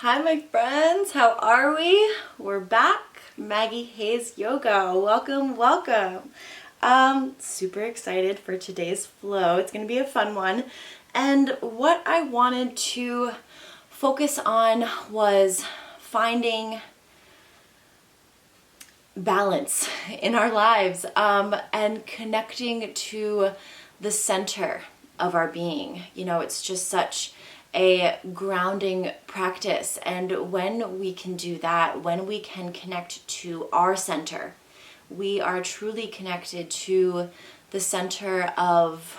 Hi my friends, how are we? We're back. Maggie Hayes Yoga. Welcome, welcome. Super excited for today's flow. It's going to be a fun one. And what I wanted to focus on was finding balance in our lives and connecting to the center of our being. You know, it's just such a grounding practice, and when we can do that, when we can connect to our center, we are truly connected to the center of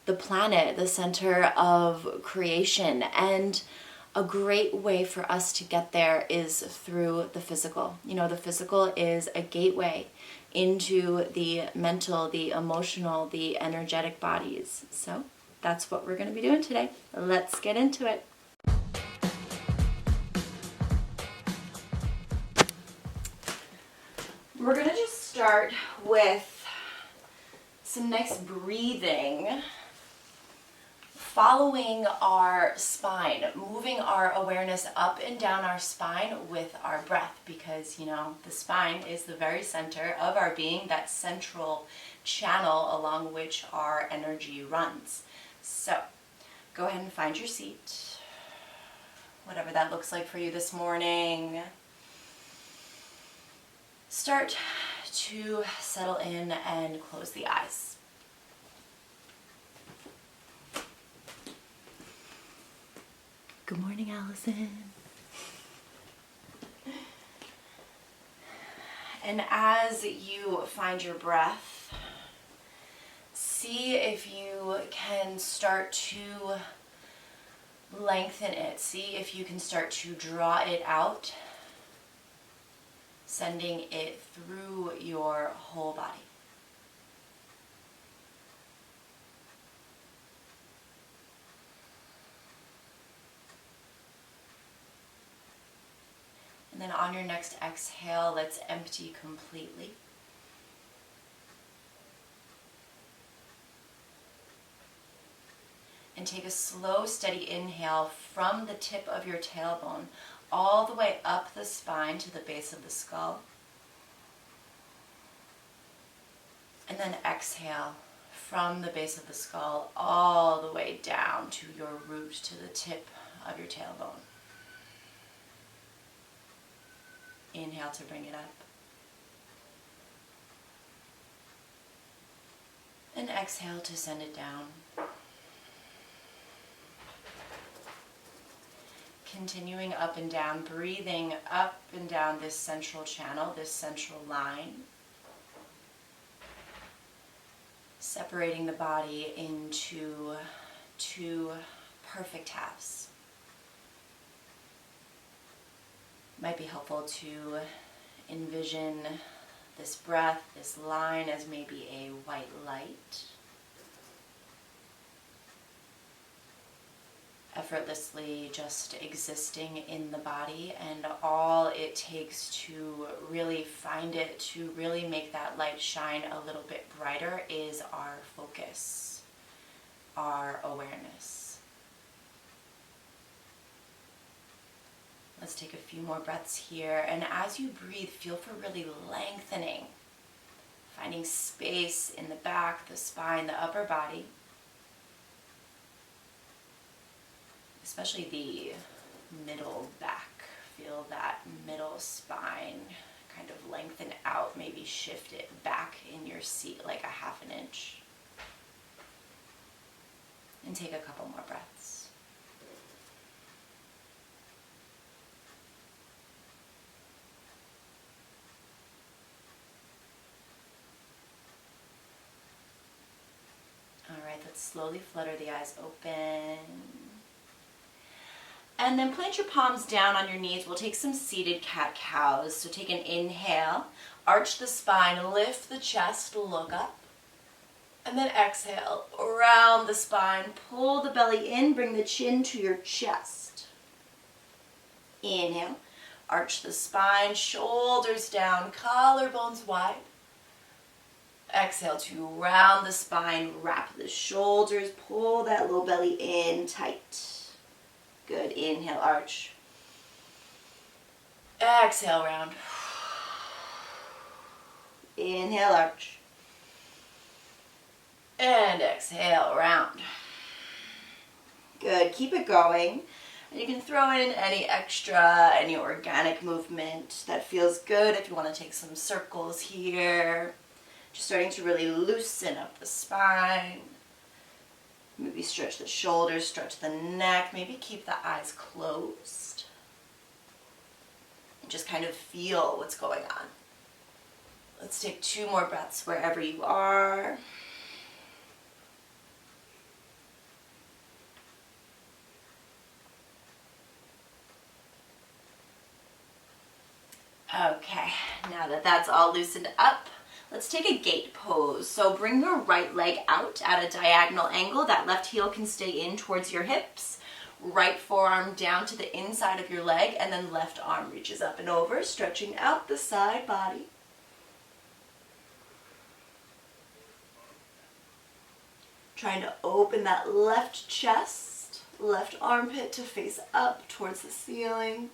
the planet, the center of creation. And a great way for us to get there is through the physical. You know, the physical is a gateway into the mental, the emotional, the energetic bodies. So that's what we're going to be doing today. Let's get into it. We're going to just start with some nice breathing, following our spine, moving our awareness up and down our spine with our breath, because, you know, the spine is the very center of our being, that central channel along which our energy runs. So go ahead and find your seat, whatever that looks like for you this morning. Start to settle in and close the eyes. Good morning, Allison. And as you find your breath, see if you can start to lengthen it. See if you can start to draw it out, sending it through your whole body. And then on your next exhale, let's empty completely. And take a slow, steady inhale from the tip of your tailbone all the way up the spine to the base of the skull. And then exhale from the base of the skull all the way down to your root, to the tip of your tailbone. Inhale to bring it up. And exhale to send it down. Continuing up and down, breathing up and down this central channel, this central line. Separating the body into two perfect halves. Might be helpful to envision this breath, this line, as maybe a white light. Effortlessly just existing in the body, and all it takes to really find it, to really make that light shine a little bit brighter, is our focus, our awareness. Let's take a few more breaths here, and as you breathe, feel for really lengthening, finding space in the back, the spine, the upper body. Especially the middle back. Feel that middle spine kind of lengthen out, maybe shift it back in your seat like a half an inch. And take a couple more breaths. All right, let's slowly flutter the eyes open. And then plant your palms down on your knees. We'll take some seated cat-cows. So take an inhale, arch the spine, lift the chest, look up. And then exhale, round the spine, pull the belly in, bring the chin to your chest. Inhale, arch the spine, shoulders down, collarbones wide. Exhale to round the spine, wrap the shoulders, pull that low belly in tight. Good. Inhale, arch. Exhale, round. Inhale, arch. And exhale, round. Good, keep it going. And you can throw in any extra, any organic movement that feels good. If you want to take some circles here, just starting to really loosen up the spine. Maybe stretch the shoulders, stretch the neck, maybe keep the eyes closed. And just kind of feel what's going on. Let's take 2 more breaths wherever you are. Okay, now that that's all loosened up, let's take a gate pose. So bring your right leg out at a diagonal angle. That left heel can stay in towards your hips. Right forearm down to the inside of your leg, and then left arm reaches up and over, stretching out the side body. Trying to open that left chest, left armpit to face up towards the ceiling.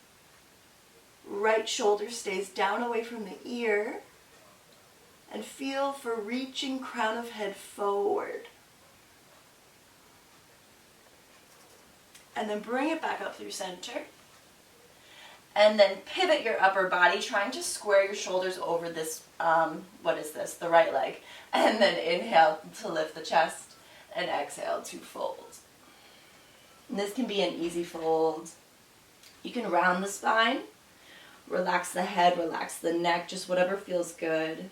Right shoulder stays down away from the ear. And feel for reaching crown of head forward. And then bring it back up through center. And then pivot your upper body, trying to square your shoulders over this, what is this? The right leg. And then inhale to lift the chest, and exhale to fold. And this can be an easy fold. You can round the spine, relax the head, relax the neck, just whatever feels good.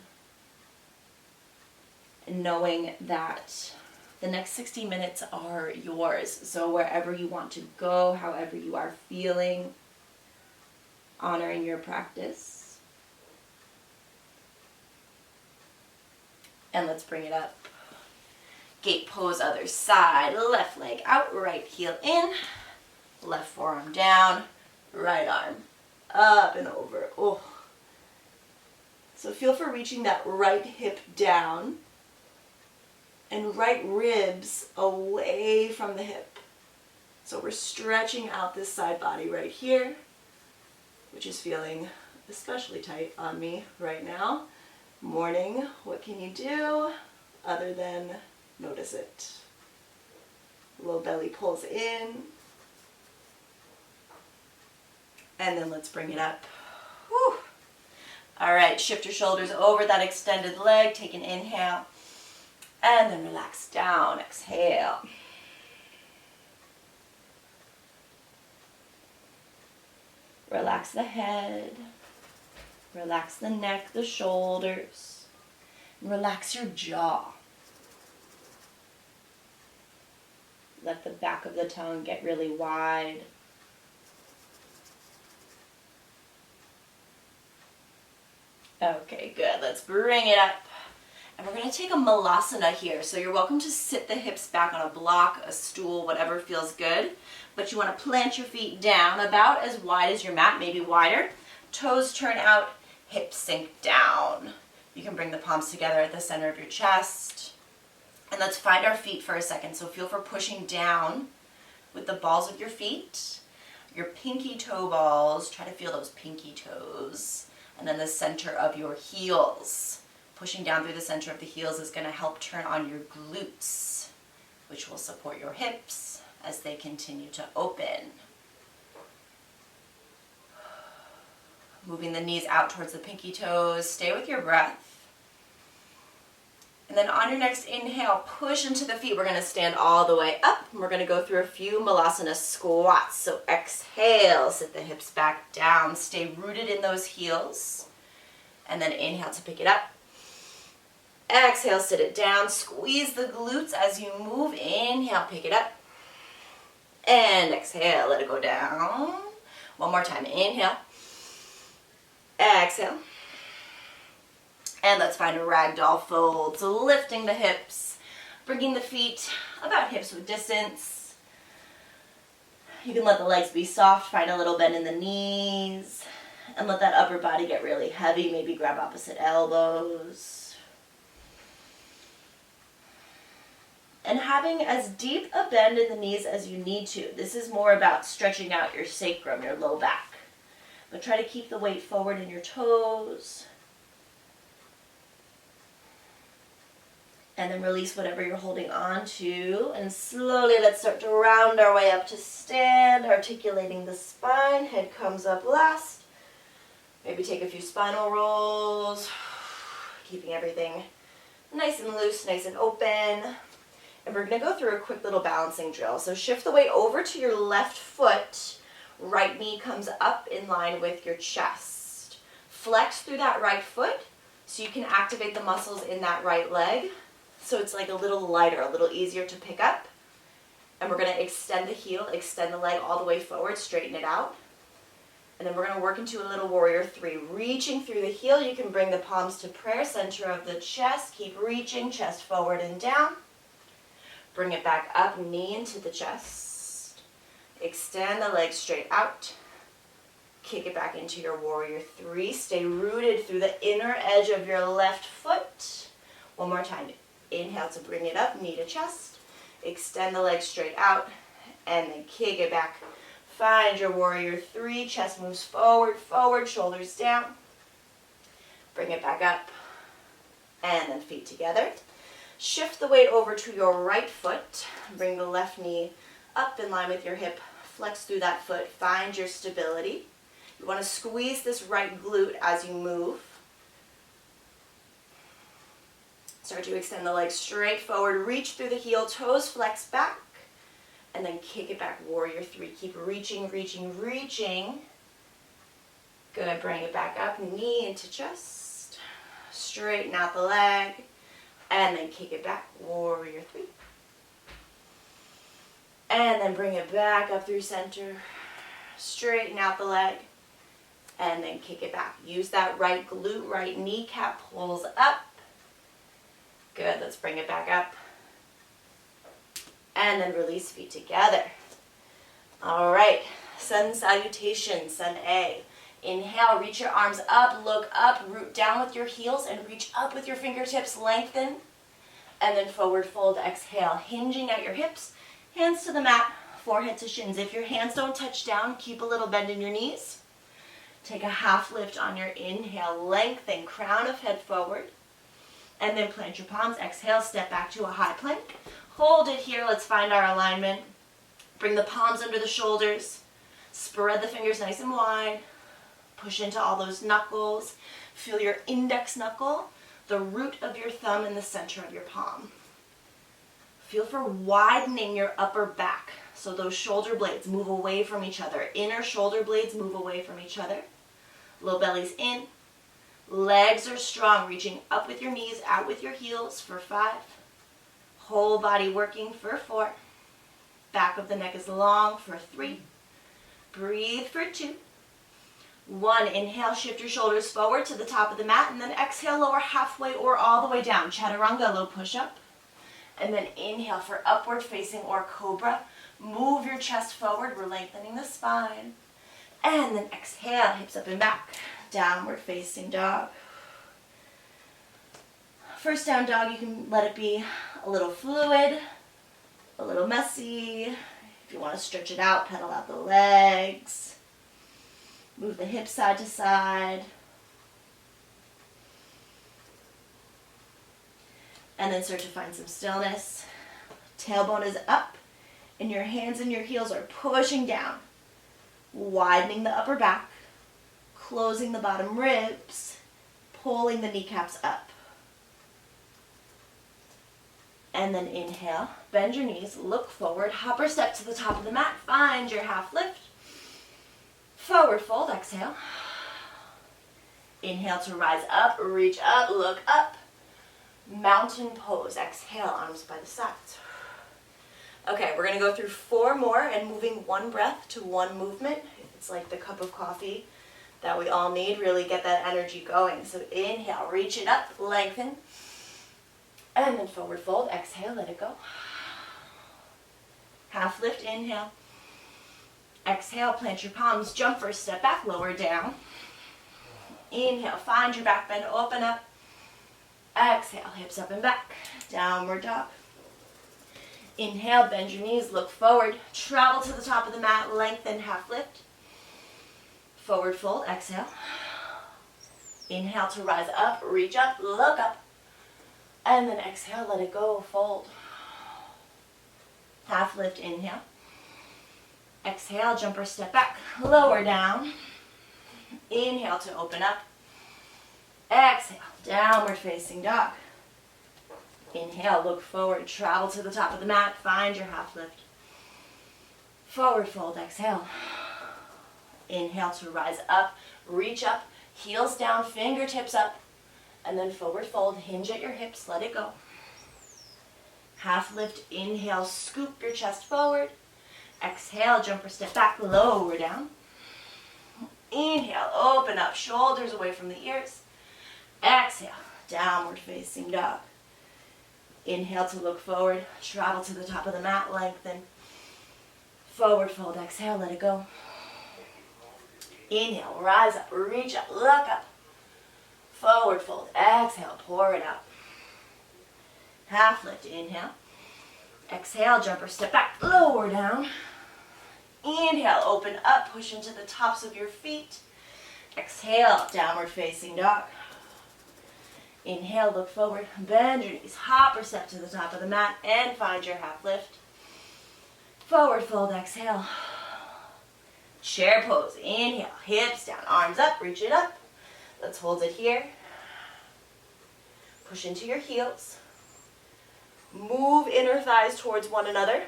And knowing that the next 60 minutes are yours. So wherever you want to go, however you are feeling, honoring your practice. And let's bring it up. Gate pose, other side. Left leg out, right heel in. Left forearm down, right arm up and over. Oh. So feel for reaching that right hip down and right ribs away from the hip. So we're stretching out this side body right here, which is feeling especially tight on me right now. Morning, what can you do other than notice it? Low belly pulls in. And then let's bring it up. Whew. All right, shift your shoulders over that extended leg. Take an inhale. And then relax down. Exhale. Relax the head. Relax the neck, the shoulders. And relax your jaw. Let the back of the tongue get really wide. Okay, good. Let's bring it up. And we're going to take a malasana here. So you're welcome to sit the hips back on a block, a stool, whatever feels good. But you want to plant your feet down about as wide as your mat, maybe wider. Toes turn out, hips sink down. You can bring the palms together at the center of your chest. And let's find our feet for a second. So feel for pushing down with the balls of your feet. Your pinky toe balls, try to feel those pinky toes. And then the center of your heels. Pushing down through the center of the heels is going to help turn on your glutes, which will support your hips as they continue to open. Moving the knees out towards the pinky toes. Stay with your breath. And then on your next inhale, push into the feet. We're going to stand all the way up. We're going to go through a few malasana squats. So exhale, sit the hips back down. Stay rooted in those heels. And then inhale to pick it up. Exhale, sit it down. Squeeze the glutes as you move. Inhale, pick it up. And exhale, let it go down. One more time. Inhale. Exhale. And let's find a ragdoll fold. So lifting the hips, bringing the feet about hips width distance. You can let the legs be soft, find a little bend in the knees, and let that upper body get really heavy. Maybe grab opposite elbows. And having as deep a bend in the knees as you need to. This is more about stretching out your sacrum, your low back. But try to keep the weight forward in your toes. And then release whatever you're holding on to. And slowly let's start to round our way up to stand, articulating the spine. Head comes up last. Maybe take a few spinal rolls. Keeping everything nice and loose, nice and open. And we're going to go through a quick little balancing drill. So shift the weight over to your left foot. Right knee comes up in line with your chest. Flex through that right foot so you can activate the muscles in that right leg. So it's like a little lighter, a little easier to pick up. And we're going to extend the heel, extend the leg all the way forward, straighten it out. And then we're going to work into a little warrior three. Reaching through the heel, you can bring the palms to prayer, center of the chest. Keep reaching, chest forward and down. Bring it back up, knee into the chest. Extend the legs straight out. Kick it back into your warrior three. Stay rooted through the inner edge of your left foot. One more time. Inhale to bring it up, knee to chest. Extend the legs straight out, and then kick it back. Find your warrior three. Chest moves forward, forward, shoulders down. Bring it back up, and then feet together. Shift the weight over to your right foot. Bring the left knee up in line with your hip. Flex through that foot. Find your stability. You want to squeeze this right glute as you move. Start to extend the legs straight forward. Reach through the heel, toes flex back. And then kick it back, warrior three. Keep reaching, reaching, reaching. Good, bring it back up, knee into chest. Straighten out the leg. And then kick it back, warrior three. And then bring it back up through center. Straighten out the leg. And then kick it back. Use that right glute, right kneecap pulls up. Good, let's bring it back up. And then release, feet together. All right, sun salutation, sun A. Inhale, reach your arms up, look up, root down with your heels and reach up with your fingertips, lengthen. And then forward fold, exhale, hinging at your hips, hands to the mat, forehead to shins. If your hands don't touch down, keep a little bend in your knees. Take a half lift on your inhale, lengthen, crown of head forward. And then plant your palms, exhale, step back to a high plank. Hold it here, let's find our alignment. Bring the palms under the shoulders. Spread the fingers nice and wide. Push into all those knuckles. Feel your index knuckle, the root of your thumb in the center of your palm. Feel for widening your upper back. So those shoulder blades move away from each other. Inner shoulder blades move away from each other. Low belly's in. Legs are strong, reaching up with your knees, out with your heels for 5. Whole body working for 4. Back of the neck is long for 3. Breathe for 2. 1, inhale, shift your shoulders forward to the top of the mat, and then exhale, lower halfway or all the way down. Chaturanga, low push-up. And then inhale for upward facing or cobra. Move your chest forward, we're lengthening the spine. And then exhale, hips up and back. Downward facing dog. First down dog, you can let it be a little fluid, a little messy. If you want to stretch it out, pedal out the legs. Move the hips side to side. And then start to find some stillness. Tailbone is up, and your hands and your heels are pushing down, widening the upper back. Closing the bottom ribs, pulling the kneecaps up. And then inhale, bend your knees, look forward, hopper step to the top of the mat, find your half lift. Forward fold, exhale. Inhale to rise up, reach up, look up. Mountain pose, exhale, arms by the sides. Okay, we're gonna go through 4 more and moving 1 breath to 1 movement. It's like the cup of coffee that we all need, really get that energy going. So inhale, reach it up, lengthen, and then forward fold, exhale, let it go. Half lift, inhale. Exhale, plant your palms, jump first, step back, lower down. Inhale, find your back bend, open up. Exhale, hips up and back, downward dog. Inhale, bend your knees, look forward, travel to the top of the mat, lengthen, half lift. Forward fold, exhale. Inhale to rise up, reach up, look up. And then exhale, let it go, fold. Half lift, inhale. Exhale, jump or step back, lower down. Inhale to open up. Exhale, downward facing dog. Inhale, look forward, travel to the top of the mat, find your half lift. Forward fold, exhale. Inhale to rise up, reach up, heels down, fingertips up, and then forward fold, hinge at your hips, let it go. Half lift, inhale, scoop your chest forward. Exhale, jump or step back, lower down. Inhale, open up, shoulders away from the ears. Exhale, downward facing dog. Inhale to look forward, travel to the top of the mat, lengthen. Forward fold, exhale, let it go. Inhale, rise up, reach up, look up. Forward fold, exhale, pour it out. Half lift, inhale. Exhale, jump or step back, lower down. Inhale, open up, push into the tops of your feet. Exhale, downward facing dog. Inhale, look forward, bend your knees, hop or step to the top of the mat, and find your half lift. Forward fold, exhale. Chair pose, inhale, hips down, arms up, reach it up. Let's hold it here. Push into your heels. Move inner thighs towards one another.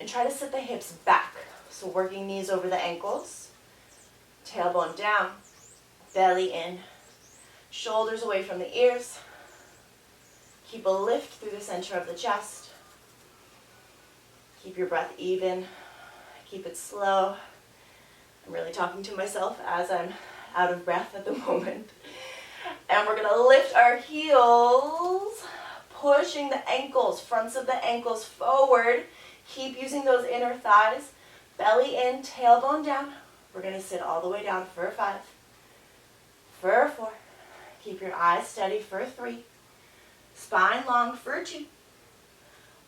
And try to sit the hips back. So working knees over the ankles. Tailbone down, belly in. Shoulders away from the ears. Keep a lift through the center of the chest. Keep your breath even. Keep it slow. I'm really talking to myself as I'm out of breath at the moment. And we're going to lift our heels, pushing the ankles, fronts of the ankles forward. Keep using those inner thighs. Belly in, tailbone down. We're going to sit all the way down for 5, for 4. Keep your eyes steady for 3. Spine long for 2.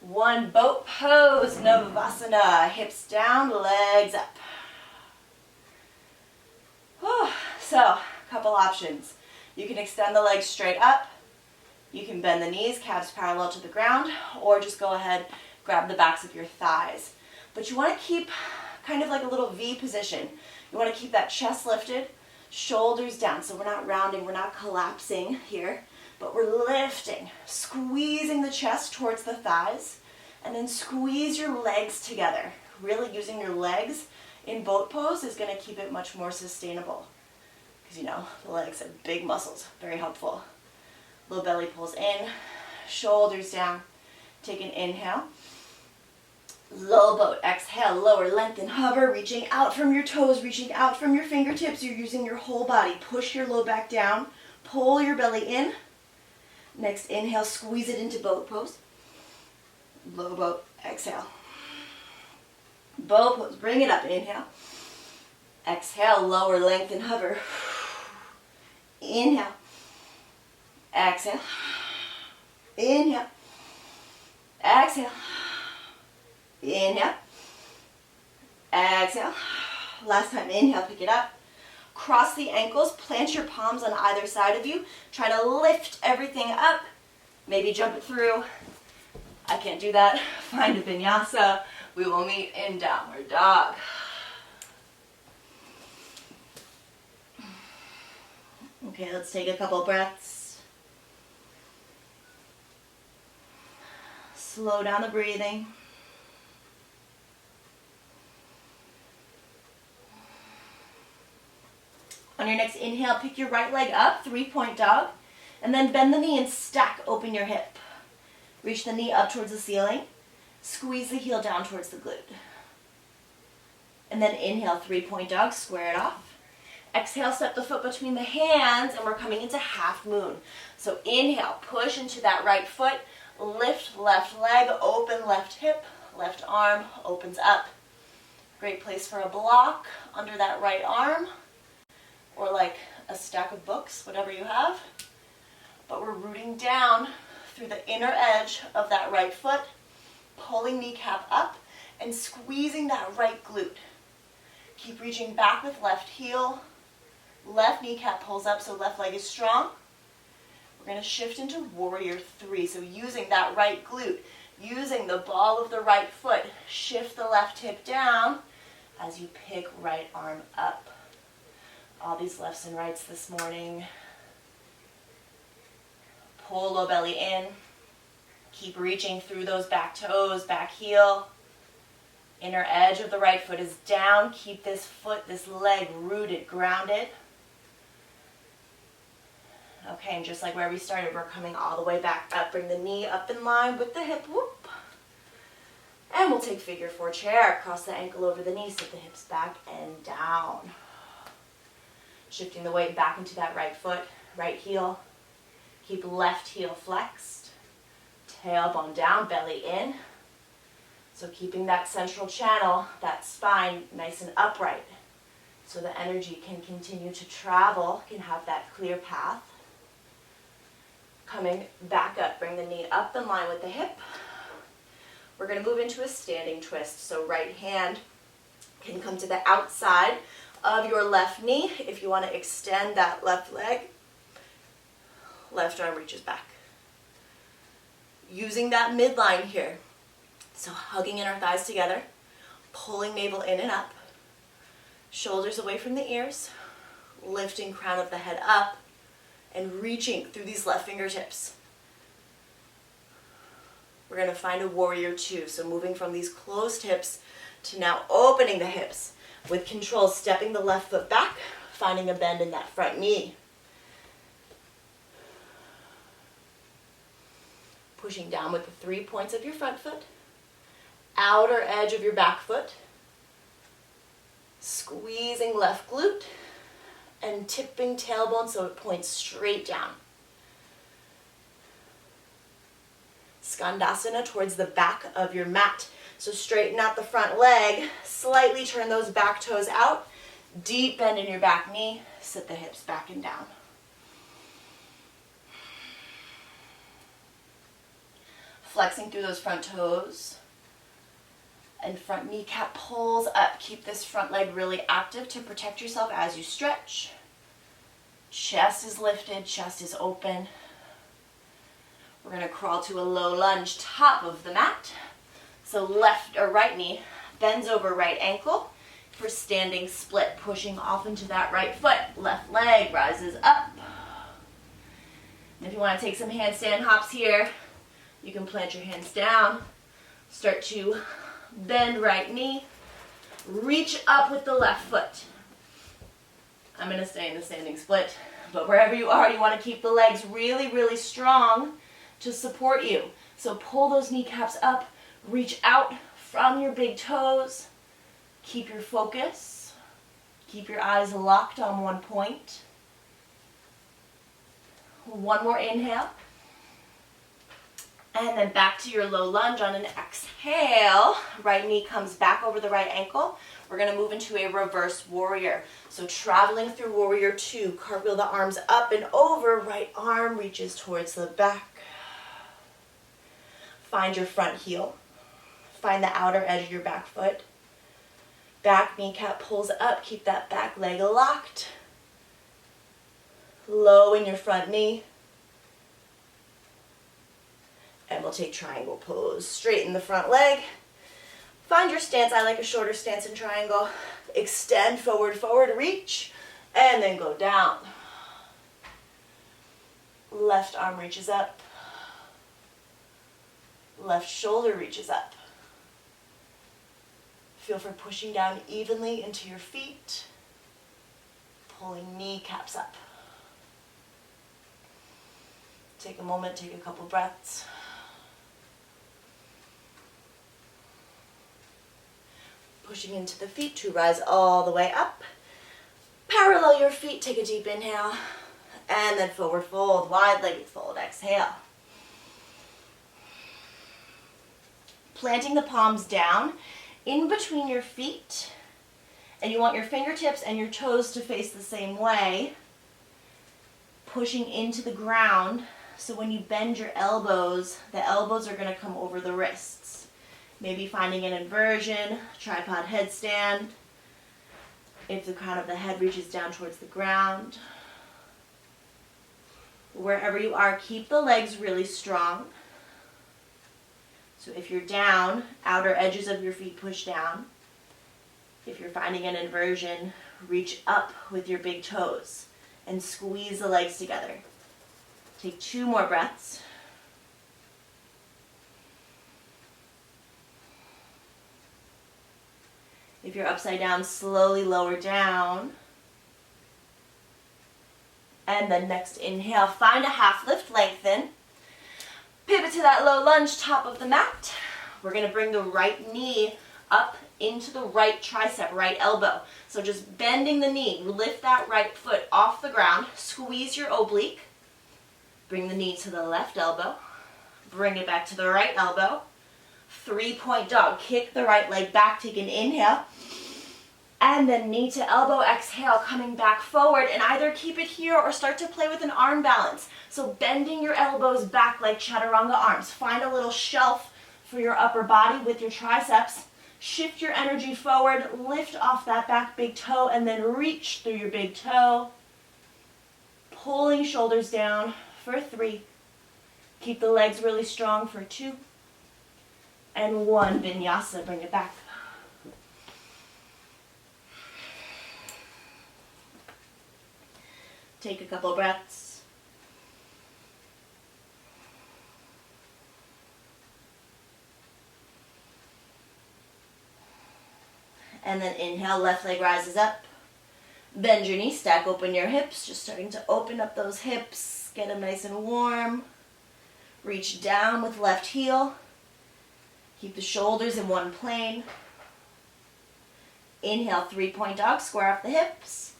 1, boat pose, Navasana. Hips down, legs up. Whew. So, a couple options. You can extend the legs straight up. You can bend the knees, calves parallel to the ground, or just go ahead, grab the backs of your thighs. But you want to keep kind of like a little V position. You want to keep that chest lifted, shoulders down, so we're not rounding, we're not collapsing here, but we're lifting, squeezing the chest towards the thighs, and then squeeze your legs together. Really using your legs in boat pose is going to keep it much more sustainable. Because you know, the legs are big muscles, very helpful. Low belly pulls in, shoulders down. Take an inhale. Low boat, exhale, lower, lengthen, hover, reaching out from your toes, reaching out from your fingertips. You're using your whole body. Push your low back down, pull your belly in. Next inhale, squeeze it into boat pose. Low boat, exhale. Boat pose, bring it up, inhale. Exhale, lower, lengthen, hover. Inhale. Exhale. Inhale. Exhale. Inhale. Exhale. Last time, inhale, pick it up. Cross the ankles, plant your palms on either side of you. Try to lift everything up. Maybe jump it through. I can't do that. Find a vinyasa. We will meet in downward dog. Okay, let's take a couple breaths. Slow down the breathing. On your next inhale, pick your right leg up, 3-point dog, and then bend the knee and stack open your hip. Reach the knee up towards the ceiling. Squeeze the heel down towards the glute. And then inhale, 3-point dog, square it off. Exhale, step the foot between the hands, and we're coming into half moon. So inhale, push into that right foot, lift left leg, open left hip, left arm opens up. Great place for a block under that right arm, or like a stack of books, whatever you have. But we're rooting down through the inner edge of that right foot, pulling kneecap up, and squeezing that right glute. Keep reaching back with left heel. Left kneecap pulls up, so left leg is strong. We're going to shift into warrior three. So using that right glute, using the ball of the right foot, shift the left hip down as you pick right arm up. All these lefts and rights this morning. Pull low belly in. Keep reaching through those back toes, back heel. Inner edge of the right foot is down. Keep this foot, this leg rooted, grounded. Okay, and just like where we started, we're coming all the way back up. Bring the knee up in line with the hip, whoop. And we'll take figure four chair. Cross the ankle over the knee, sit the hips back and down. Shifting the weight back into that right foot, right heel. Keep left heel flexed. Tailbone down, belly in. So keeping that central channel, that spine nice and upright. So the energy can continue to travel, can have that clear path. Coming back up, bring the knee up in line with the hip. We're going to move into a standing twist. So right hand can come to the outside of your left knee. If you want to extend that left leg, left arm reaches back. Using that midline here. So hugging in our thighs together, pulling navel in and up, shoulders away from the ears, lifting crown of the head up, and reaching through these left fingertips. We're going to find a warrior two. So moving from these closed hips to now opening the hips. With control, stepping the left foot back, finding a bend in that front knee. Pushing down with the 3 points of your front foot. Outer edge of your back foot. Squeezing left glute. And tipping tailbone so it points straight down. Skandasana towards the back of your mat. So straighten out the front leg, slightly turn those back toes out, deep bend in your back knee, sit the hips back and down. Flexing through those front toes, and front kneecap pulls up. Keep this front leg really active to protect yourself as you stretch. Chest is lifted, chest is open. We're going to crawl to a low lunge, top of the mat. So left or right knee bends over right ankle for standing split, pushing off into that right foot. Left leg rises up. And if you want to take some handstand hops here, you can plant your hands down. Start to bend right knee. Reach up with the left foot. I'm going to stay in the standing split, but wherever you are, you want to keep the legs really, really strong to support you. So pull those kneecaps up. Reach out from your big toes. Keep your focus. Keep your eyes locked on one point. One more inhale. And then back to your low lunge on an exhale. Right knee comes back over the right ankle. We're going to move into a reverse warrior. So traveling through warrior two, cartwheel the arms up and over. Right arm reaches towards the back. Find your front heel. Find the outer edge of your back foot. Back kneecap pulls up. Keep that back leg locked. Low in your front knee. And we'll take triangle pose. Straighten the front leg. Find your stance. I like a shorter stance in triangle. Extend forward, forward, reach. And then go down. Left arm reaches up. Left shoulder reaches up. Feel for pushing down evenly into your feet. Pulling kneecaps up. Take a moment, take a couple breaths. Pushing into the feet to rise all the way up. Parallel your feet, take a deep inhale. And then forward fold, wide-legged fold, exhale. Planting the palms down in between your feet. And you want your fingertips and your toes to face the same way. Pushing into the ground. So when you bend your elbows, the elbows are going to come over the wrists. Maybe finding an inversion, tripod headstand. If the crown of the head reaches down towards the ground, wherever you are, keep the legs really strong. So if you're down, outer edges of your feet push down. If you're finding an inversion, reach up with your big toes and squeeze the legs together. Take 2 more breaths. If you're upside down, slowly lower down. And then next inhale, find a half lift, lengthen. Pivot to that low lunge, top of the mat. We're going to bring the right knee up into the right tricep, right elbow. So just bending the knee, lift that right foot off the ground, squeeze your oblique. Bring the knee to the left elbow. Bring it back to the right elbow. 3-point dog. Kick the right leg back, take an inhale. And then knee to elbow, exhale, coming back forward, and either keep it here or start to play with an arm balance. So bending your elbows back like chaturanga arms. Find a little shelf for your upper body with your triceps. Shift your energy forward, lift off that back big toe, and then reach through your big toe. Pulling shoulders down for 3. Keep the legs really strong for 2. And 1, vinyasa, bring it back. Take a couple breaths. And then inhale, left leg rises up. Bend your knees, stack open your hips, just starting to open up those hips, get them nice and warm. Reach down with left heel. Keep the shoulders in one plane. Inhale, 3-point dog, square off the hips.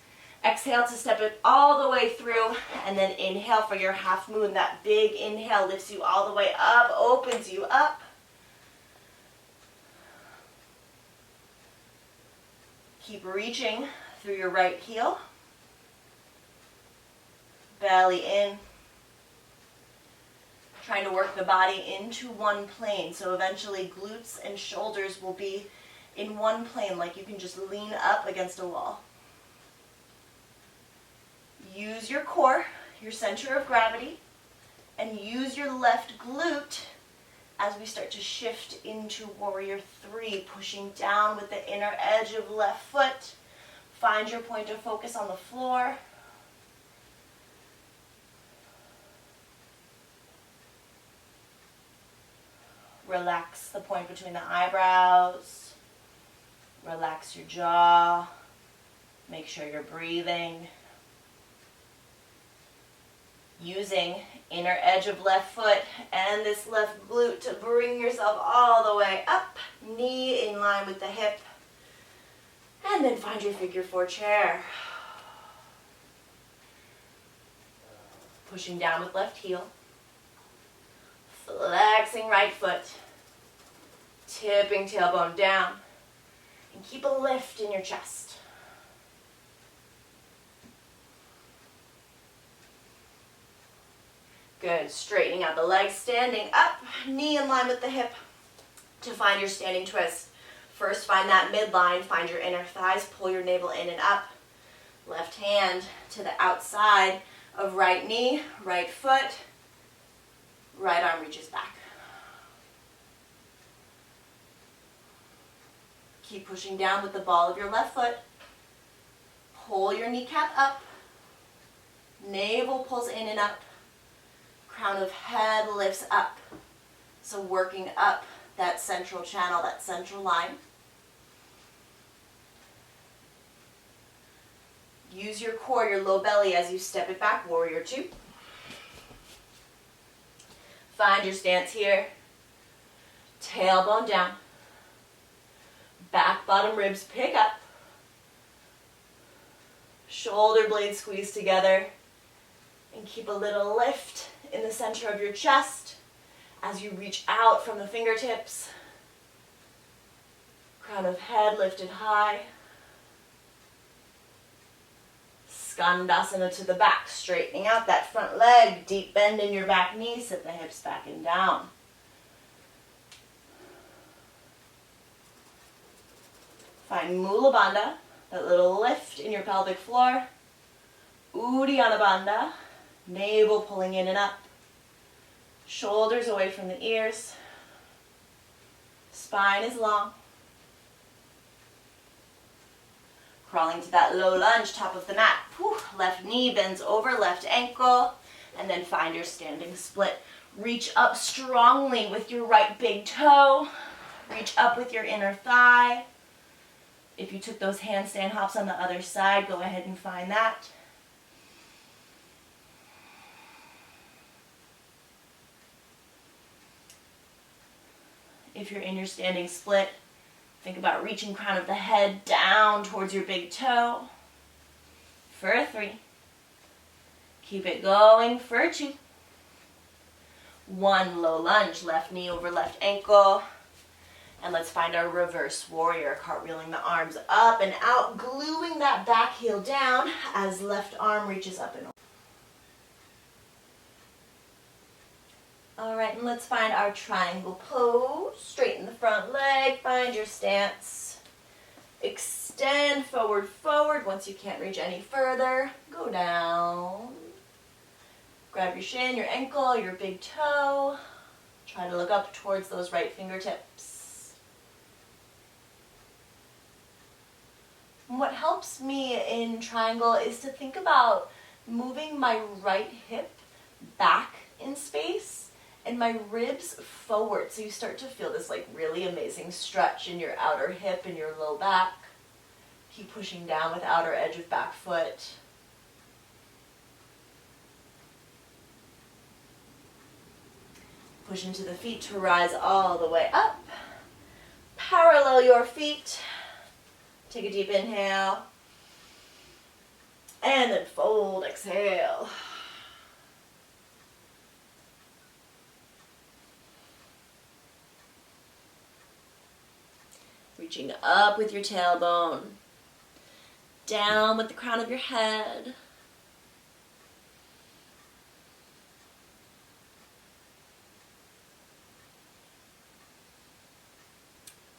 Exhale to step it all the way through, and then inhale for your half moon. That big inhale lifts you all the way up, opens you up. Keep reaching through your right heel. Belly in. Trying to work the body into one plane, so eventually glutes and shoulders will be in one plane, like you can just lean up against a wall. Use your core, your center of gravity, and use your left glute as we start to shift into warrior 3, pushing down with the inner edge of left foot. Find your point of focus on the floor. Relax the point between the eyebrows. Relax your jaw. Make sure you're breathing. Using inner edge of left foot and this left glute to bring yourself all the way up. Knee in line with the hip. And then find your figure 4 chair. Pushing down with left heel. Flexing right foot. Tipping tailbone down. And keep a lift in your chest. Good. Straightening out the legs, standing up, knee in line with the hip to find your standing twist. First, find that midline, find your inner thighs, pull your navel in and up. Left hand to the outside of right knee, right foot, right arm reaches back. Keep pushing down with the ball of your left foot. Pull your kneecap up. Navel pulls in and up. Crown of head lifts up. So working up that central channel, that central line. Use your core, your low belly as you step it back, warrior 2. Find your stance here. Tailbone down. Back bottom ribs pick up. Shoulder blades squeeze together. And keep a little lift in the center of your chest as you reach out from the fingertips. Crown of head lifted high. Skandasana to the back, straightening out that front leg, deep bend in your back knee, sit the hips back and down. Find Mula Bandha, That little lift in your pelvic floor. Uddiyana Bandha. Navel pulling in and up. Shoulders away from the ears. Spine is long. Crawling to that low lunge, top of the mat. Whew. Left knee bends over, left ankle. And then find your standing split. Reach up strongly with your right big toe. Reach up with your inner thigh. If you took those handstand hops on the other side, go ahead and find that. If you're in your standing split, think about reaching crown of the head down towards your big toe. For a 3. Keep it going for a 2. 1, low lunge, left knee over left ankle. And let's find our reverse warrior, cartwheeling the arms up and out, gluing that back heel down as left arm reaches up and over. All right, and let's find our triangle pose. Straighten the front leg, find your stance. Extend forward, forward. Once you can't reach any further, go down. Grab your shin, your ankle, your big toe. Try to look up towards those right fingertips. And what helps me in triangle is to think about moving my right hip back in space and my ribs forward. So you start to feel this like really amazing stretch in your outer hip and your low back. Keep pushing down with outer edge of back foot. Push into the feet to rise all the way up. Parallel your feet. Take a deep inhale. And then fold, exhale. Reaching up with your tailbone. Down with the crown of your head.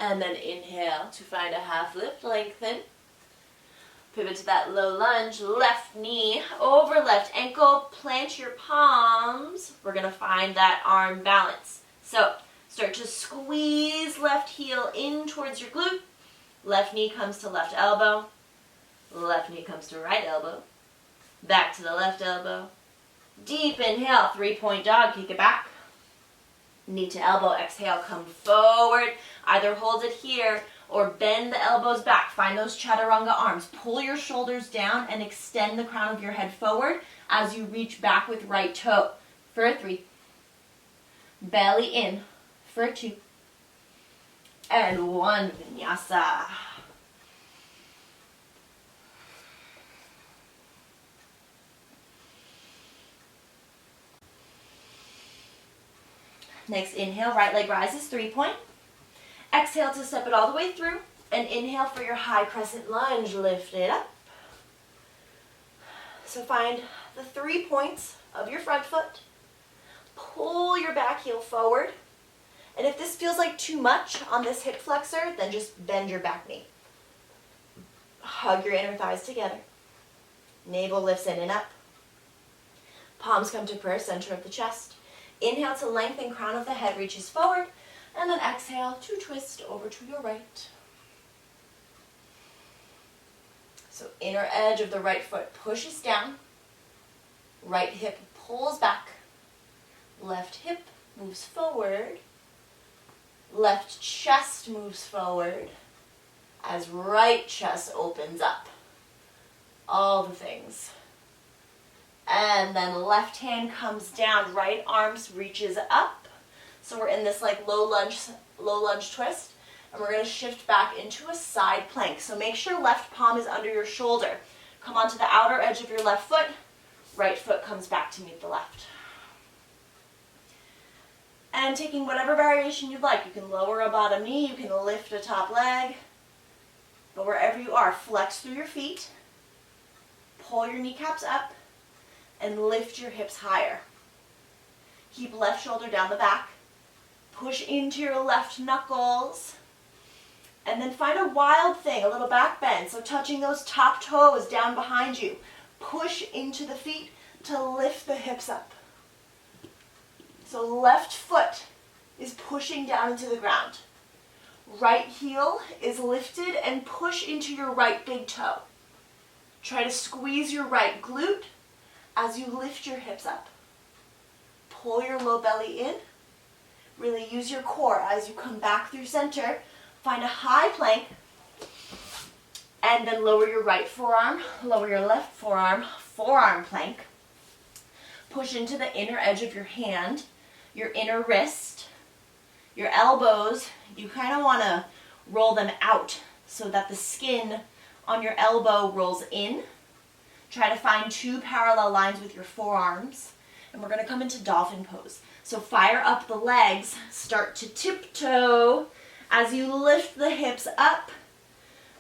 And then inhale to find a half lift, lengthen. Pivot to that low lunge, left knee over left ankle, plant your palms. We're gonna find that arm balance. So start to squeeze left heel in towards your glute. Left knee comes to left elbow. Left knee comes to right elbow. Back to the left elbow. Deep inhale, 3-point dog, kick it back. Knee to elbow, exhale, come forward. Either hold it here or bend the elbows back. Find those chaturanga arms. Pull your shoulders down and extend the crown of your head forward as you reach back with right toe. For a 3. Belly in. For a 2. And 1, vinyasa. Next inhale, right leg rises, 3-point. Exhale to step it all the way through. And inhale for your high crescent lunge, lift it up. So find the 3 points of your front foot. Pull your back heel forward. And if this feels like too much on this hip flexor, then just bend your back knee. Hug your inner thighs together. Navel lifts in and up. Palms come to prayer, center of the chest. Inhale to lengthen, crown of the head reaches forward. And then exhale to twist over to your right. So inner edge of the right foot pushes down. Right hip pulls back. Left hip moves forward. Left chest moves forward as right chest opens up. All the things. And then left hand comes down, right arms reaches up. So we're in this like low lunge twist. And we're going to shift back into a side plank. So make sure left palm is under your shoulder. Come onto the outer edge of your left foot. Right foot comes back to meet the left. And taking whatever variation you'd like. You can lower a bottom knee, you can lift a top leg. But wherever you are, flex through your feet. Pull your kneecaps up. And lift your hips higher. Keep left shoulder down the back. Push into your left knuckles. And then find a wild thing, a little back bend. So touching those top toes down behind you. Push into the feet to lift the hips up. So left foot is pushing down into the ground. Right heel is lifted and push into your right big toe. Try to squeeze your right glute as you lift your hips up. Pull your low belly in. Really use your core as you come back through center. Find a high plank. And then lower your right forearm, lower your left forearm, forearm plank. Push into the inner edge of your hand, your inner wrist, your elbows. You kind of want to roll them out so that the skin on your elbow rolls in. Try to find 2 parallel lines with your forearms. And we're going to come into dolphin pose. So fire up the legs, start to tiptoe as you lift the hips up.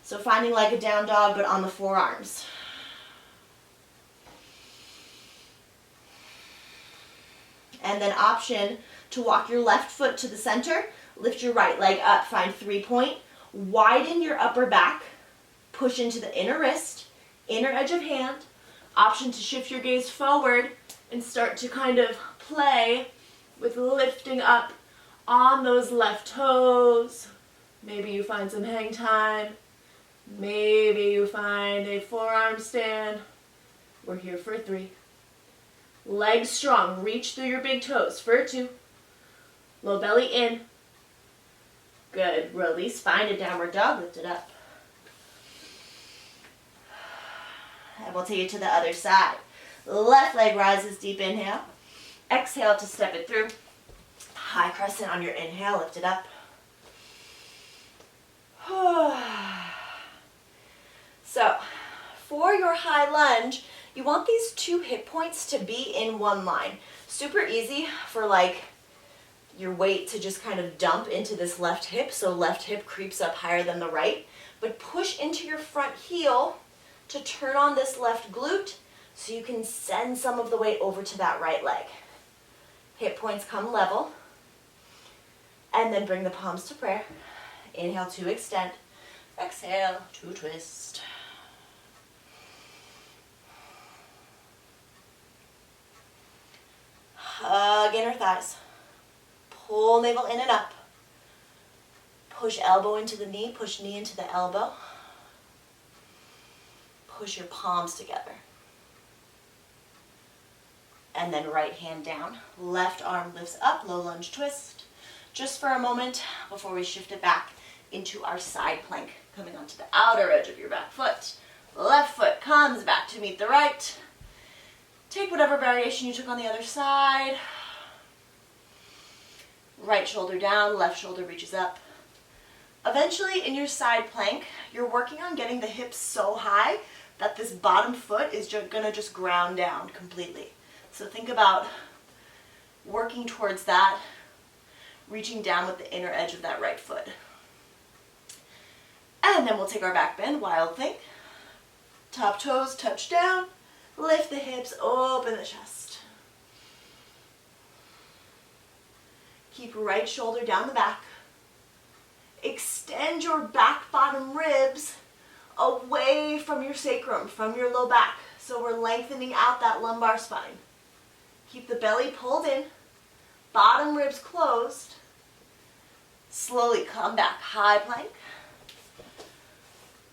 So finding like a down dog, but on the forearms. And then option to walk your left foot to the center, lift your right leg up, find 3-point, widen your upper back, push into the inner wrist, inner edge of hand, option to shift your gaze forward and start to kind of play with lifting up on those left toes. Maybe you find some hang time. Maybe you find a forearm stand. We're here for 3. Legs strong. Reach through your big toes for 2. Low belly in. Good. Release. Find a downward dog. Lift it up. And we'll take it to the other side. Left leg rises. Deep inhale. Exhale to step it through. High crescent on your inhale. Lift it up. So, for your high lunge, you want these 2 hip points to be in one line. Super easy for like your weight to just kind of dump into this left hip, so left hip creeps up higher than the right. But push into your front heel to turn on this left glute so you can send some of the weight over to that right leg. Hip points come level. And then bring the palms to prayer. Inhale to extend. Exhale to twist. Hug inner thighs. Pull navel in and up. Push elbow into the knee. Push knee into the elbow. Push your palms together. And then right hand down. Left arm lifts up. Low lunge twist. Just for a moment before we shift it back into our side plank. Coming onto the outer edge of your back foot. Left foot comes back to meet the right. Take whatever variation you took on the other side. Right shoulder down, left shoulder reaches up. Eventually in your side plank, you're working on getting the hips so high that this bottom foot is going to just ground down completely. So think about working towards that, reaching down with the inner edge of that right foot. And then we'll take our back bend, wild thing. Top toes touch down. Lift the hips, open the chest. Keep right shoulder down the back. Extend your back bottom ribs away from your sacrum, from your low back. So we're lengthening out that lumbar spine. Keep the belly pulled in, bottom ribs closed. Slowly come back, high plank.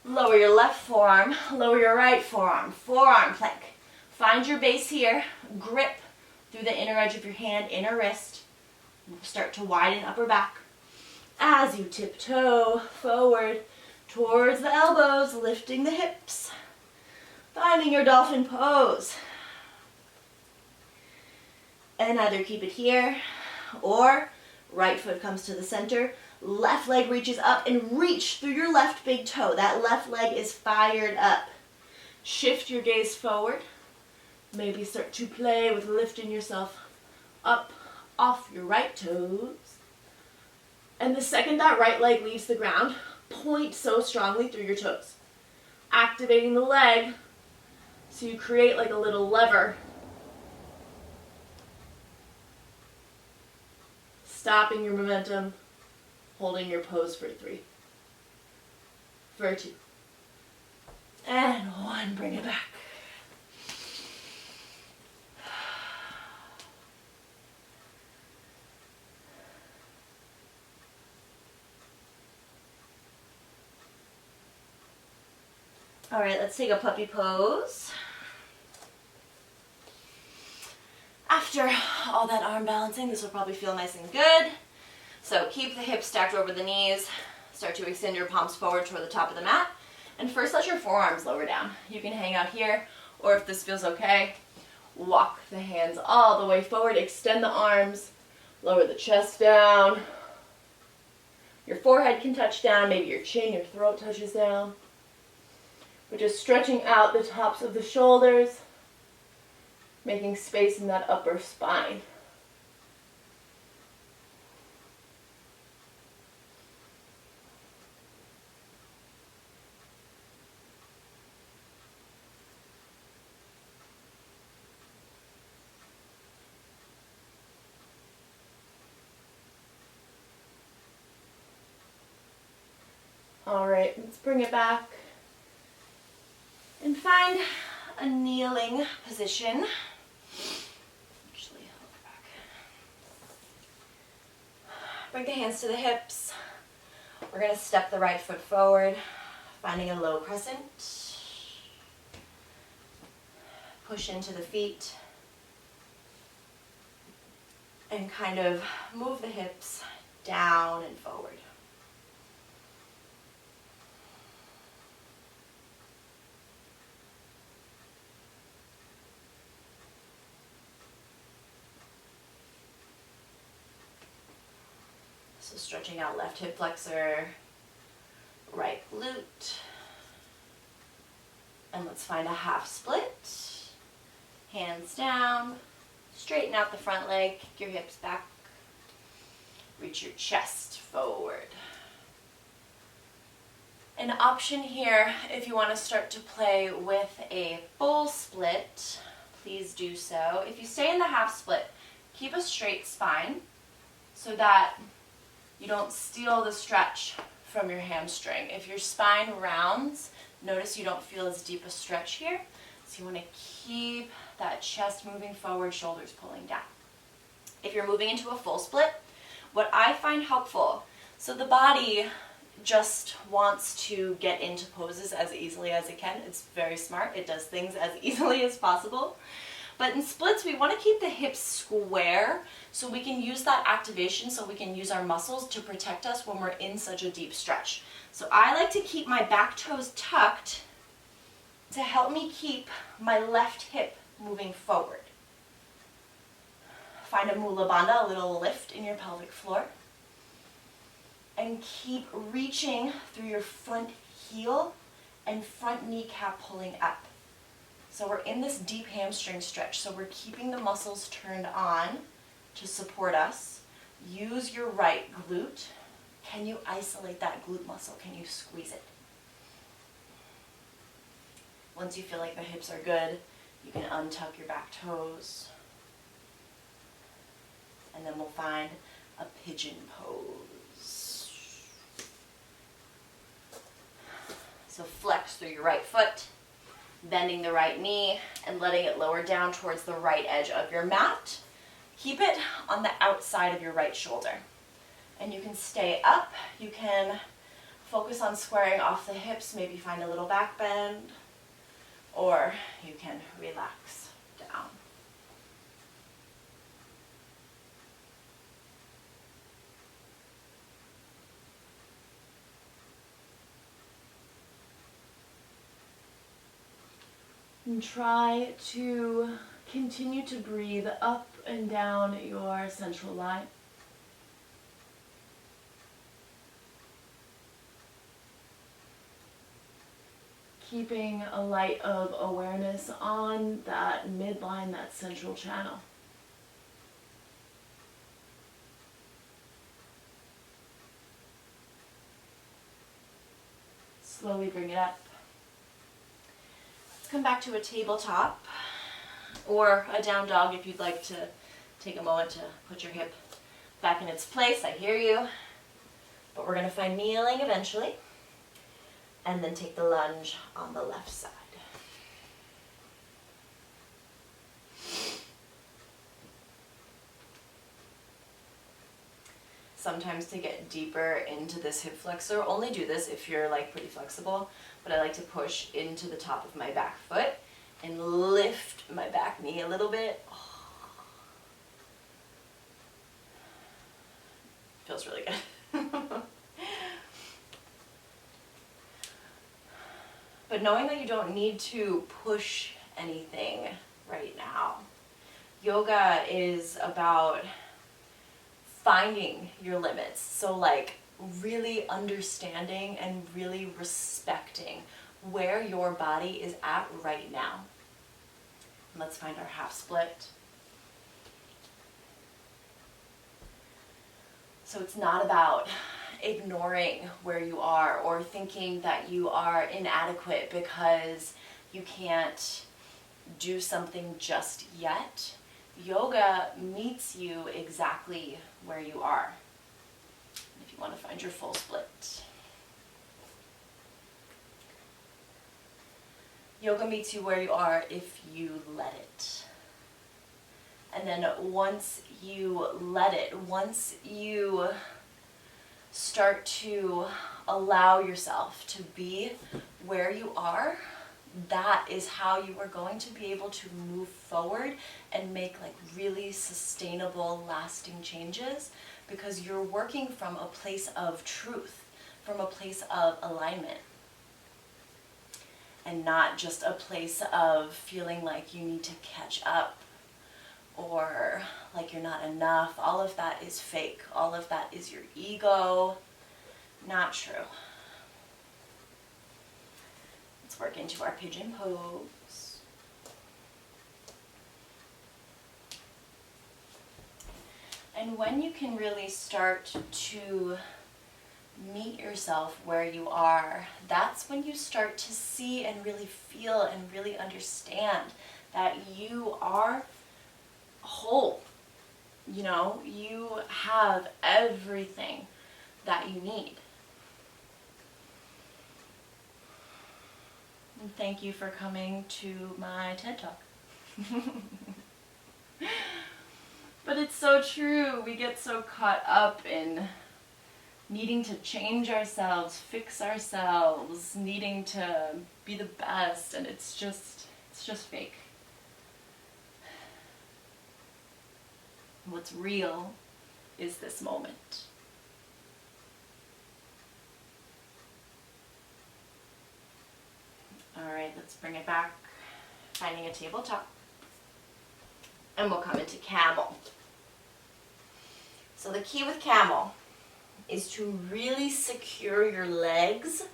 Lower your left forearm, lower your right forearm, forearm plank. Find your base here, grip through the inner edge of your hand, inner wrist. Start to widen upper back. As you tiptoe forward towards the elbows, lifting the hips. Finding your dolphin pose. And either keep it here or right foot comes to the center. Left leg reaches up and reach through your left big toe. That left leg is fired up. Shift your gaze forward. Maybe start to play with lifting yourself up off your right toes. And the second that right leg leaves the ground, point so strongly through your toes. Activating the leg so you create like a little lever. Stopping your momentum, holding your pose for 3. for 2. And 1, bring it back. All right, let's take a puppy pose. After all that arm balancing, this will probably feel nice and good. So keep the hips stacked over the knees. Start to extend your palms forward toward the top of the mat. And first let your forearms lower down. You can hang out here, or if this feels okay, walk the hands all the way forward. Extend the arms, lower the chest down. Your forehead can touch down, maybe your chin, your throat touches down. But just stretching out the tops of the shoulders, making space in that upper spine. All right, let's bring it back and find a kneeling position. Actually, hold it back. Bring the hands to the hips. We're going to step the right foot forward, finding a low crescent. Push into the feet. And kind of move the hips down and forward. So stretching out left hip flexor, right glute. And let's find a half split. Hands down. Straighten out the front leg, kick your hips back. Reach your chest forward. An option here, if you want to start to play with a full split, please do so. If you stay in the half split, keep a straight spine so that you don't steal the stretch from your hamstring. If your spine rounds, notice you don't feel as deep a stretch here. So you want to keep that chest moving forward, shoulders pulling down. If you're moving into a full split, what I find helpful, so the body just wants to get into poses as easily as it can. It's very smart. It does things as easily as possible. But in splits, we want to keep the hips square so we can use that activation, so we can use our muscles to protect us when we're in such a deep stretch. So I like to keep my back toes tucked to help me keep my left hip moving forward. Find a mula bandha, a little lift in your pelvic floor. And keep reaching through your front heel and front kneecap pulling up. So we're in this deep hamstring stretch, so we're keeping the muscles turned on to support us. Use your right glute. Can you isolate that glute muscle? Can you squeeze it? Once you feel like the hips are good, you can untuck your back toes. And then we'll find a pigeon pose. So flex through your right foot, bending the right knee and letting it lower down towards the right edge of your mat. Keep it on the outside of your right shoulder. And you can stay up. You can focus on squaring off the hips, maybe find a little back bend, or you can relax down. And try to continue to breathe up and down your central line. Keeping a light of awareness on that midline, that central channel. Slowly bring it up. Come back to a tabletop or a down dog if you'd like to take a moment to put your hip back in its place. I hear you. But we're going to find kneeling eventually. And then take the lunge on the left side. Sometimes to get deeper into this hip flexor, only do this if you're like pretty flexible, but I like to push into the top of my back foot and lift my back knee a little bit. Oh. Feels really good. But knowing that you don't need to push anything right now. Yoga is about finding your limits. So like really understanding and really respecting where your body is at right now. Let's find our half split. So it's not about ignoring where you are or thinking that you are inadequate because you can't do something just yet. Yoga meets you exactly where you are. If you want to find your full split. Yoga meets you where you are if you let it. And then once you let it, once you start to allow yourself to be where you are, that is how you are going to be able to move forward and make like really sustainable, lasting changes, because you're working from a place of truth, from a place of alignment, and not just a place of feeling like you need to catch up or like you're not enough. All of that is fake. All of that is your ego. Not true. Let's work into our pigeon pose. And when you can really start to meet yourself where you are, that's when you start to see and really feel and really understand that you are whole. You know, you have everything that you need. And thank you for coming to my TED Talk. But it's so true. We get so caught up in needing to change ourselves, fix ourselves, needing to be the best, and it's just fake. What's real is this moment. All right, let's bring it back, finding a tabletop. And we'll come into camel. So the key with camel is to really secure your legs,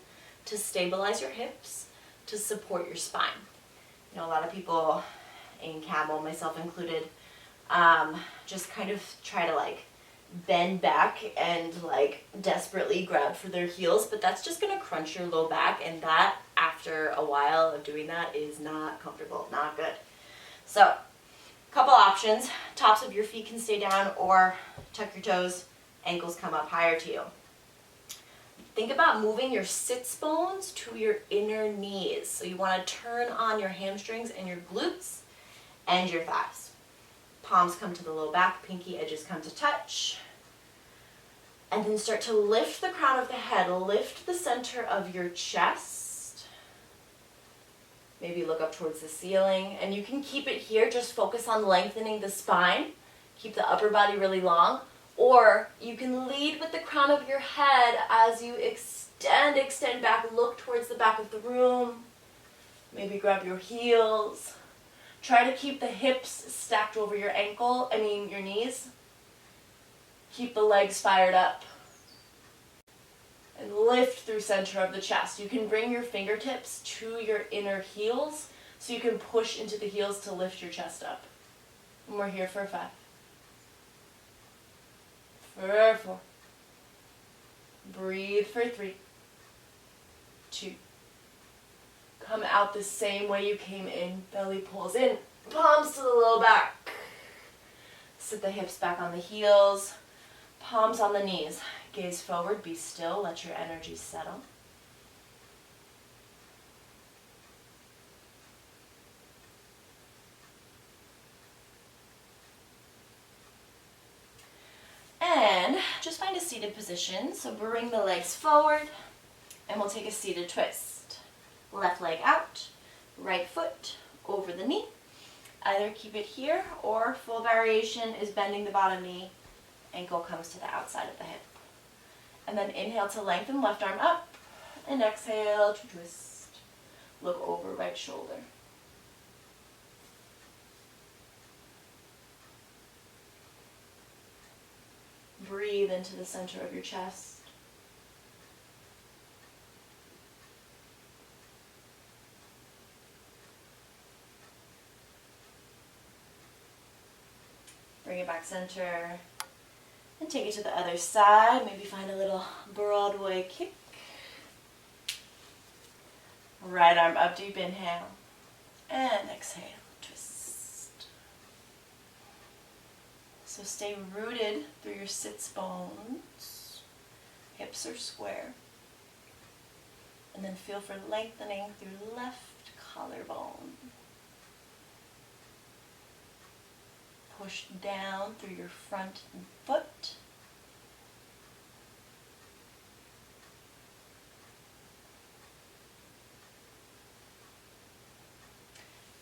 to stabilize your hips, to support your spine. You know, a lot of people in camel, myself included, just kind of try to like bend back and like desperately grab for their heels, but that's just gonna crunch your low back, and that after a while of doing that is not comfortable, not good. So, couple options. Tops of your feet can stay down or tuck your toes, ankles come up higher to you. Think about moving your sits bones to your inner knees. So you want to turn on your hamstrings and your glutes and your thighs. Palms come to the low back, pinky edges come to touch. And then start to lift the crown of the head, lift the center of your chest. Maybe look up towards the ceiling, and you can keep it here, just focus on lengthening the spine, keep the upper body really long, or you can lead with the crown of your head as you extend back, look towards the back of the room, maybe grab your heels. Try to keep the hips stacked over your your knees. Keep the legs fired up. And lift through center of the chest. You can bring your fingertips to your inner heels so you can push into the heels to lift your chest up. And we're here for 5. For 4. Breathe for 3. 2. Come out the same way you came in. Belly pulls in. Palms to the low back. Sit the hips back on the heels. Palms on the knees. Gaze forward, be still, let your energy settle. seated position, so bring the legs forward, and we'll take a seated twist. Left leg out, right foot over the knee. Either keep it here, or full variation is bending the bottom knee, ankle comes to the outside of the hip. And then inhale to lengthen, left arm up, and exhale to twist. Look over right shoulder. Breathe into the center of your chest. Bring it back center. And take it to the other side. Maybe find a little Broadway kick. Right arm up, deep inhale. And exhale, twist. So stay rooted through your sits bones. Hips are square. And then feel for lengthening through left collarbone. Push down through your front foot.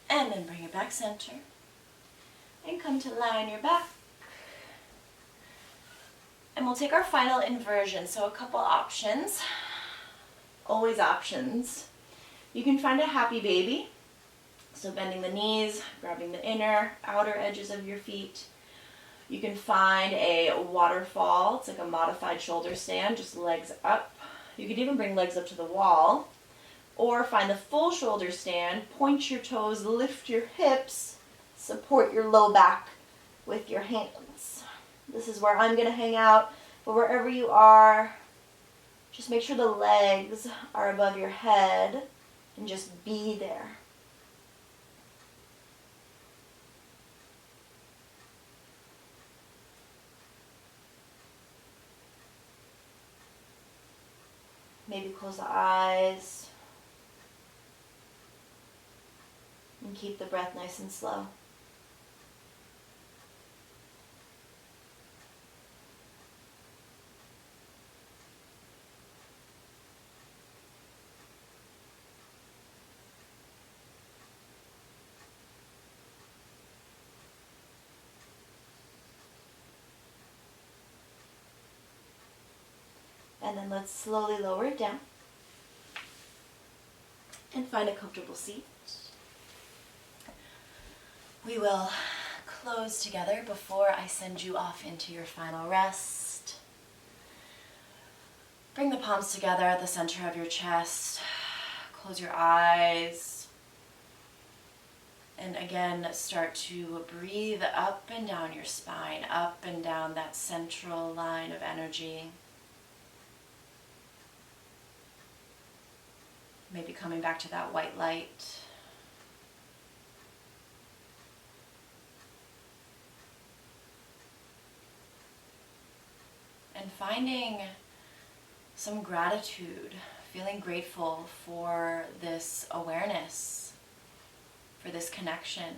And then bring it back center. And come to lie on your back. And we'll take our final inversion. So a couple options. Always options. You can find a happy baby. So bending the knees, grabbing the inner, outer edges of your feet. You can find a waterfall. It's like a modified shoulder stand, just legs up. You can even bring legs up to the wall. Or find the full shoulder stand, point your toes, lift your hips, support your low back with your hands. This is where I'm going to hang out, but wherever you are, just make sure the legs are above your head and just be there. Maybe close the eyes and keep the breath nice and slow. And then let's slowly lower it down and find a comfortable seat. We will close together before I send you off into your final rest. Bring the palms together at the center of your chest. Close your eyes. And again, start to breathe up and down your spine, up and down that central line of energy. Maybe coming back to that white light. And finding some gratitude, feeling grateful for this awareness, for this connection.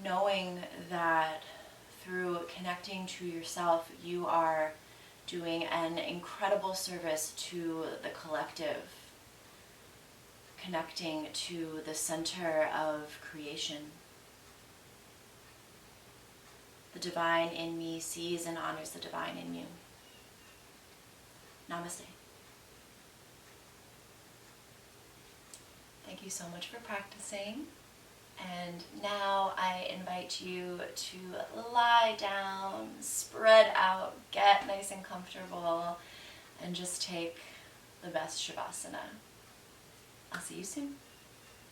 Knowing that through connecting to yourself, you are doing an incredible service to the collective, connecting to the center of creation. The divine in me sees and honors the divine in you. Namaste. Thank you so much for practicing. And now I invite you to lie down, spread out, get nice and comfortable, and just take the best Shavasana. I'll see you soon.